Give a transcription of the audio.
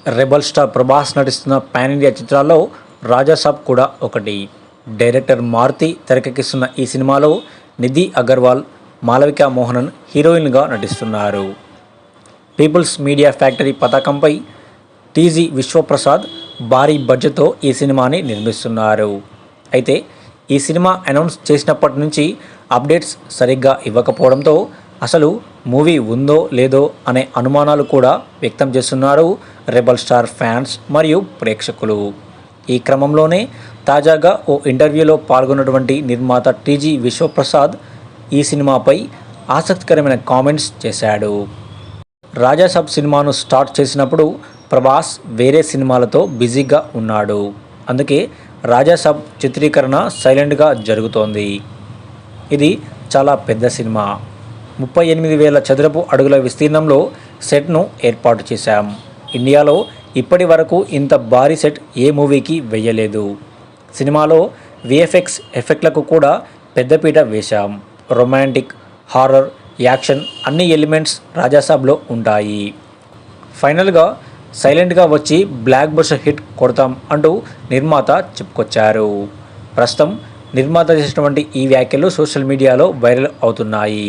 Rebel star Prabhas నటిస్తున్న pan India చిత్రాల్లో రాజాసాబ్ కూడా ఒకటి. డైరెక్టర్ మారుతి తెరకెక్కిస్తున్న ఈ సినిమాలో నిధి అగర్వాల్, మాళవిక మోహనన్ హీరోయిన్గా నటిస్తున్నారు. పీపుల్స్ మీడియా ఫ్యాక్టరీ పతాకంపై టీజీ విశ్వప్రసాద్ భారీ బడ్జెట్తో ఈ సినిమాని నిర్మిస్తున్నారు. అయితే ఈ సినిమా అనౌన్స్ చేసినప్పటి నుంచి అప్డేట్స్ సరిగ్గా ఇవ్వకపోవడంతో అసలు మూవీ ఉందో లేదో అనే అనుమానాలు కూడా వ్యక్తం చేస్తున్నారు రెబల్ స్టార్ ఫ్యాన్స్ మరియు ప్రేక్షకులు. ఈ క్రమంలోనే తాజాగా ఓ ఇంటర్వ్యూలో పాల్గొన్నటువంటి నిర్మాత టీజీ విశ్వప్రసాద్ ఈ సినిమాపై ఆసక్తికరమైన కామెంట్స్ చేశాడు. రాజాసాబ్ సినిమాను స్టార్ట్ చేసినప్పుడు ప్రభాస్ వేరే సినిమాలతో బిజీగా ఉన్నాడు. అందుకే రాజాసాబ్ చిత్రీకరణ సైలెంట్గా జరుగుతోంది. ఇది చాలా పెద్ద సినిమా. 38,000 చదరపు అడుగుల విస్తీర్ణంలో సెట్ను ఏర్పాటు చేశాం. ఇండియాలో ఇప్పటి వరకు ఇంత భారీ సెట్ ఏ మూవీకి వెయ్యలేదు. సినిమాలో విఎఫ్ఎక్స్ ఎఫెక్ట్లకు కూడా పెద్దపీట వేశాం. రొమాంటిక్, హారర్, యాక్షన్ అన్ని ఎలిమెంట్స్ రాజాసాబ్లో ఉంటాయి. ఫైనల్గా సైలెంట్గా వచ్చి బ్లాక్ బస్టర్ హిట్ కొడతాం అంటూ నిర్మాత చెప్పుకొచ్చారు. ప్రస్తుతం నిర్మాత చేసినటువంటి ఈ వ్యాఖ్యలు సోషల్ మీడియాలో వైరల్ అవుతున్నాయి.